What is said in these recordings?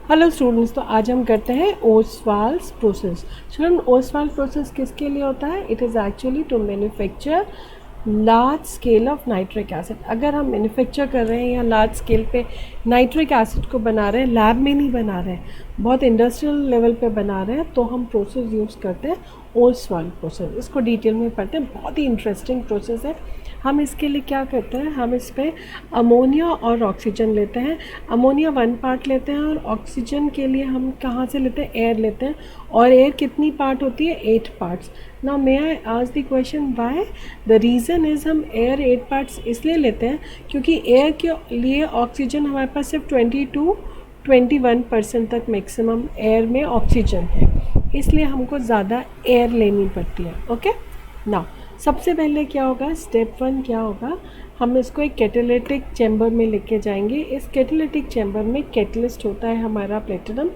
Hello students, तो आज हम करते हैं Ostwald's process. Student, Ostwald's process किसके लिए होता है? It is actually to manufacture large scale of nitric acid. अगर हम मैन्युफैक्चर कर रहे हैं या लार्ज स्केल पे नाइट्रिक एसिड को बना रहे हैं, लैब में नहीं बना रहे हैं, बहुत इंडस्ट्रियल लेवल पे बना रहे हैं, तो हम प्रोसेस यूज़ करते हैं ओसवाल्स प्रोसेस। इसको डिटेल में पढ़ते हैं, बहुत ही इंटरेस्टिंग प्रोसेस है। हम इसके लिए क्या करते हैं, हम इस पर अमोनिया और ऑक्सीजन लेते हैं। अमोनिया 1 पार्ट लेते हैं और ऑक्सीजन के लिए हम कहाँ से लेते हैं? एयर लेते हैं। और एयर कितनी पार्ट होती है? 8 parts. Now may I ask the question why? The reason is हम एयर 8 पार्ट्स इसलिए लेते हैं क्योंकि एयर के लिए ऑक्सीजन हमारे पास सिर्फ 21% तक मैक्सिमम एयर में ऑक्सीजन है, इसलिए हमको ज़्यादा एयर लेनी पड़ती है। ओके, नाउ सबसे पहले क्या होगा, स्टेप 1 क्या होगा, हम इसको एक कैटालिटिक चैम्बर में लेके जाएंगे। इस कैटालिटिक चैम्बर में कैटलिस्ट होता है हमारा प्लेटिनम।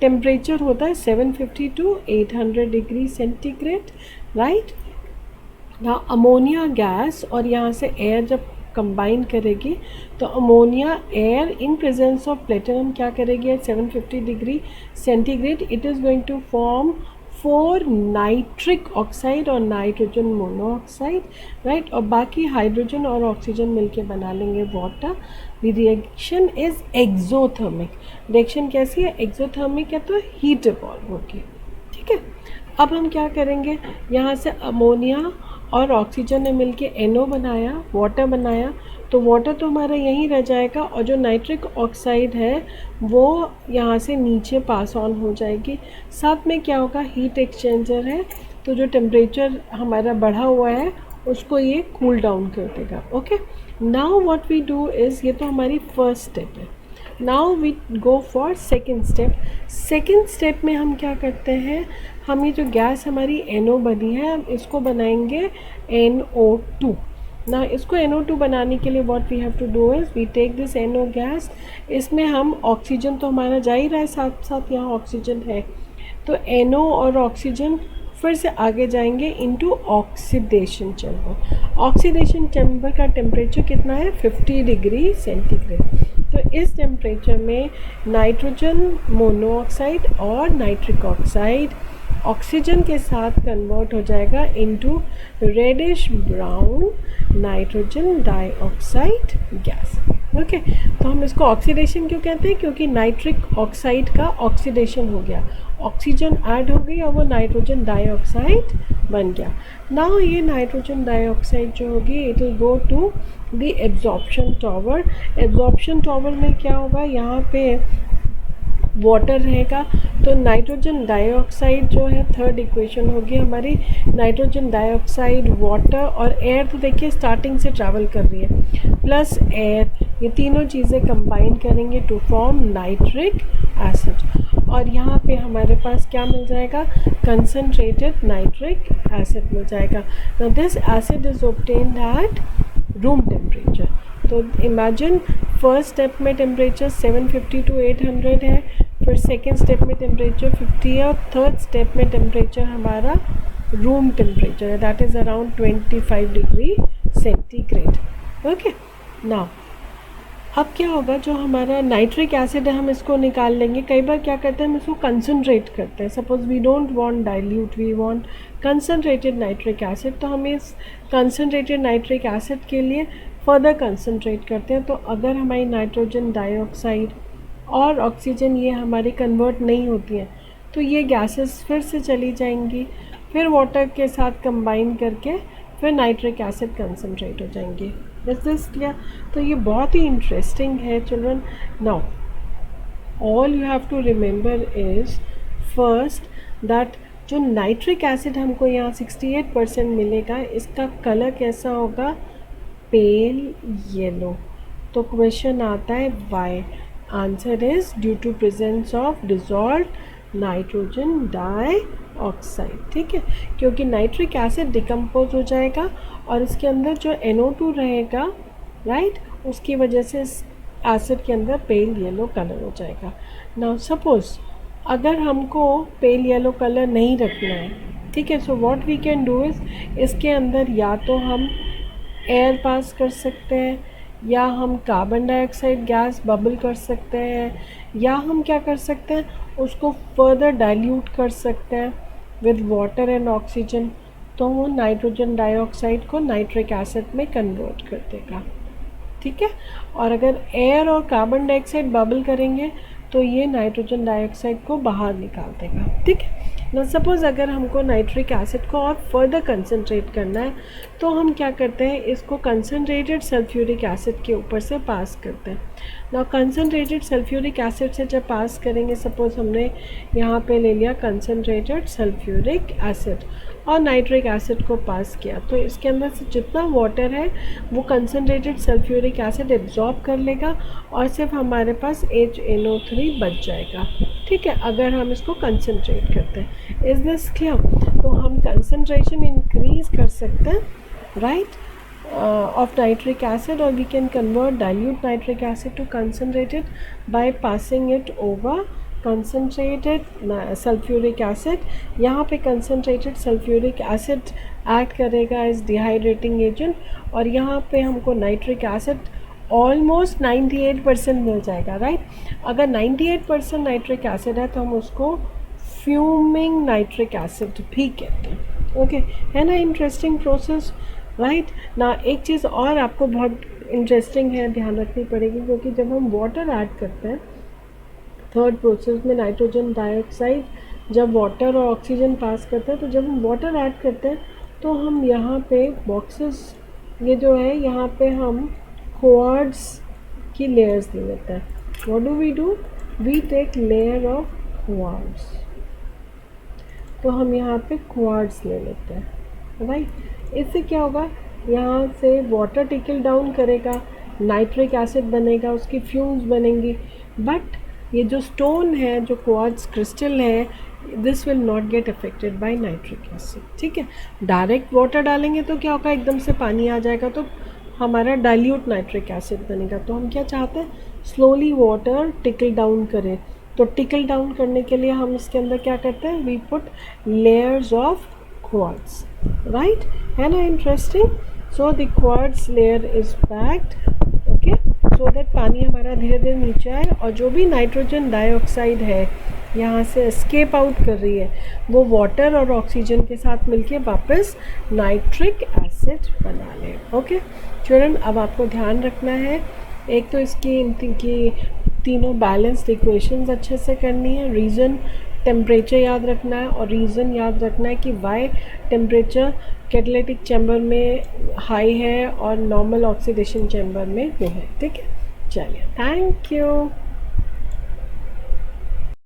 टेम्परेचर होता है 750 to 800 डिग्री सेंटीग्रेड, राइट। ना अमोनिया गैस और यहाँ से एयर जब कंबाइन करेगी तो ammonia air in presence of platinum क्या करेगी at 750 degree centigrade? It is going to form 4 nitric oxide और नाइट्रोजन मोनोऑक्साइड, राइट। और बाकी हाइड्रोजन और ऑक्सीजन मिलके बना लेंगे water. The reaction is exothermic. Reaction कैसी है? एक्सोथर्मिक है तो हीट इवॉल्व होगी, ठीक है। अब हम क्या करेंगे, यहाँ से अमोनिया और ऑक्सीजन ने मिलके NO बनाया, वाटर बनाया, तो वाटर तो हमारा यहीं रह जाएगा और जो नाइट्रिक ऑक्साइड है वो यहाँ से नीचे पास ऑन हो जाएगी। साथ में क्या होगा, हीट एक्सचेंजर है, तो जो टेम्परेचर हमारा बढ़ा हुआ है उसको ये कूल डाउन कर देगा। Okay, now what we do is, ये तो हमारी फर्स्ट स्टेप है। Now we go for second step. Second step में हम क्या करते हैं, हम ये जो गैस हमारी NO बनी है, हम इसको बनाएंगे NO2 ना। इसको NO2 बनाने के लिए what we have to do is, we take this NO gas, इसमें हम ऑक्सीजन तो हमारा जा ही रहा है, साथ साथ यहाँ ऑक्सीजन है, तो NO और ऑक्सीजन फिर से आगे जाएंगे into oxidation chamber. Oxidation chamber का टेम्परेचर कितना है? 50 डिग्री सेंटीग्रेड। तो इस टेम्परेचर में नाइट्रोजन मोनोऑक्साइड और नाइट्रिक ऑक्साइड ऑक्सीजन के साथ कन्वर्ट हो जाएगा into reddish brown nitrogen dioxide gas. Okay, तो हम इसको ऑक्सीडेशन क्यों कहते हैं? क्योंकि नाइट्रिक ऑक्साइड का ऑक्सीडेशन हो गया, ऑक्सीजन ऐड हो गई और वो नाइट्रोजन डाइऑक्साइड बन गया। नाउ ये नाइट्रोजन डाइऑक्साइड जो होगी it will go to the absorption tower. Absorption tower में क्या होगा, यहाँ पे वाटर रहेगा, तो नाइट्रोजन डाइऑक्साइड जो है थर्ड इक्वेशन होगी हमारी, नाइट्रोजन डाइऑक्साइड, वाटर और एयर, तो देखिए स्टार्टिंग से ट्रैवल कर रही है, प्लस एयर, ये तीनों चीज़ें कंबाइन करेंगे टू फॉर्म नाइट्रिक एसिड। और यहाँ पे हमारे पास क्या मिल जाएगा? कंसनट्रेटेड नाइट्रिक एसिड मिल जाएगा। Now this acid is obtained at room temperature. तो इमेजिन फर्स्ट स्टेप में टेम्परेचर 750 to 800 है, फिर सेकेंड स्टेप में टेम्परेचर 50 है और थर्ड स्टेप में टेम्परेचर हमारा रूम टेम्परेचर है, that is around 25 degree centigrade. Okay, now अब क्या होगा, जो हमारा नाइट्रिक एसिड है हम इसको निकाल लेंगे। कई बार क्या करते हैं, हम इसको कंसनट्रेट करते हैं। Suppose we don't want dilute, we want concentrated nitric acid, तो हम इस कंसनट्रेटेड नाइट्रिक एसिड के लिए फर्दर कंसनट्रेट करते हैं। तो अगर हमारी नाइट्रोजन डाइऑक्साइड और ऑक्सीजन ये हमारी कन्वर्ट नहीं होती हैं तो ये गैसेस फिर से चली जाएंगी, फिर वाटर के साथ कंबाइन करके फिर नाइट्रिक एसिड कंसनट्रेट हो जाएंगे। Is this clear? तो ये बहुत ही इंटरेस्टिंग है children. Now all you have to remember is first that जो नाइट्रिक एसिड हमको यहाँ 68% मिलेगा, इसका कलर कैसा होगा? Pale yellow. तो क्वेश्चन आता है why? Answer is due to presence of dissolve nitrogen dioxide, ठीक है, क्योंकि नाइट्रिक एसिड डिकम्पोज हो जाएगा और इसके अंदर जो NO2 रहेगा, राइट, उसकी वजह से इस एसिड के अंदर पेल येलो कलर हो जाएगा। नाउ सपोज अगर हमको पेल येलो कलर नहीं रखना है, ठीक है, so what we can do is, इसके अंदर या तो हम एयर पास कर सकते हैं या हम कार्बन डाइऑक्साइड गैस बबल कर सकते हैं, या हम क्या कर सकते हैं, उसको फर्दर डाइल्यूट कर सकते हैं विद वाटर एंड ऑक्सीजन, तो वो नाइट्रोजन डाइऑक्साइड को नाइट्रिक एसिड में कन्वर्ट कर देगा। ठीक है, और अगर एयर और कार्बन डाइऑक्साइड बबल करेंगे तो ये नाइट्रोजन डाइऑक्साइड को बाहर निकाल देगा। ठीक है ना, सपोज़ अगर हमको नाइट्रिक एसिड को और फर्दर कंसनट्रेट करना है तो हम क्या करते हैं, इसको कंसनट्रेटेड सल्फ्यूरिक एसिड के ऊपर से पास करते हैं ना। कंसनट्रेटेड सल्फ्यूरिक एसिड से जब पास करेंगे, सपोज़ हमने यहाँ पे ले लिया कंसनट्रेटेड सल्फ्यूरिक एसिड और नाइट्रिक एसिड को पास किया, तो इसके अंदर से जितना वाटर है वो कंसनट्रेटेड सल्फ्यूरिक एसिड एब्जॉर्ब कर लेगा और सिर्फ हमारे पास HNO3 बच जाएगा। ठीक है, अगर हम इसको कंसनट्रेट करते हैं। Is this clear? तो हम कंसनट्रेशन इंक्रीज कर सकते हैं, right, of nitric acid, or we can convert dilute nitric acid to concentrated by passing it over concentrated sulfuric acid। यहाँ पे concentrated sulfuric acid act करेगा as dehydrating agent, और यहाँ पे हमको nitric acid ऑलमोस्ट 98% मिल जाएगा, राइट। अगर 98% nitric acid है तो हम उसको फ्यूमिंग नाइट्रिक एसिड भी कहते हैं। ओके, है ना इंटरेस्टिंग प्रोसेस, राइट ना। एक चीज़ और आपको बहुत इंटरेस्टिंग है, ध्यान रखनी पड़ेगी, क्योंकि जब हम वाटर ऐड करते हैं थर्ड प्रोसेस में, नाइट्रोजन डाइऑक्साइड जब वाटर और ऑक्सीजन पास करते हैं, तो जब हम वाटर ऐड करते हैं तो हम यहाँ पे बॉक्सेस, ये जो है यहाँ पे हम क्वार्ट्ज की लेयर्स ले लेते हैं। What do? We take layer of quartz, तो हम यहाँ पे क्वार्ट्ज ले लेते हैं, राइट। इससे क्या होगा, यहाँ से वाटर टिकल डाउन करेगा, नाइट्रिक एसिड बनेगा, उसकी फ्यूम्स बनेंगी, बट ये जो स्टोन है, जो क्वार्ट्ज क्रिस्टल है, this will not get affected by nitric acid. ठीक है, डायरेक्ट वाटर डालेंगे तो क्या होगा, एकदम से पानी आ जाएगा, तो हमारा डाइल्यूट नाइट्रिक एसिड बनेगा। तो हम क्या चाहते हैं, स्लोली वाटर टिकल डाउन करें। तो टिकल डाउन करने के लिए हम इसके अंदर क्या करते हैं, we put layers of quartz, right, है ना interesting. So the quartz layer is packed, okay, so that पानी हमारा धीरे धीरे नीचे आए, और जो भी नाइट्रोजन डाइऑक्साइड है यहाँ से एस्केप आउट कर रही है, वो वाटर और ऑक्सीजन के साथ मिलके वापस नाइट्रिक एसिड बना ले। ओके चिल्ड्रन, अब आपको ध्यान रखना है, एक तो इसकी तीनों बैलेंस्ड इक्वेशंस अच्छे से करनी है, रीज़न टेम्परेचर याद रखना है, और रीज़न याद रखना है कि वाई टेम्परेचर कैटालिटिक चैम्बर में हाई है और नॉर्मल ऑक्सीडेशन चैम्बर में लो है। ठीक है, चलिए, थैंक यू।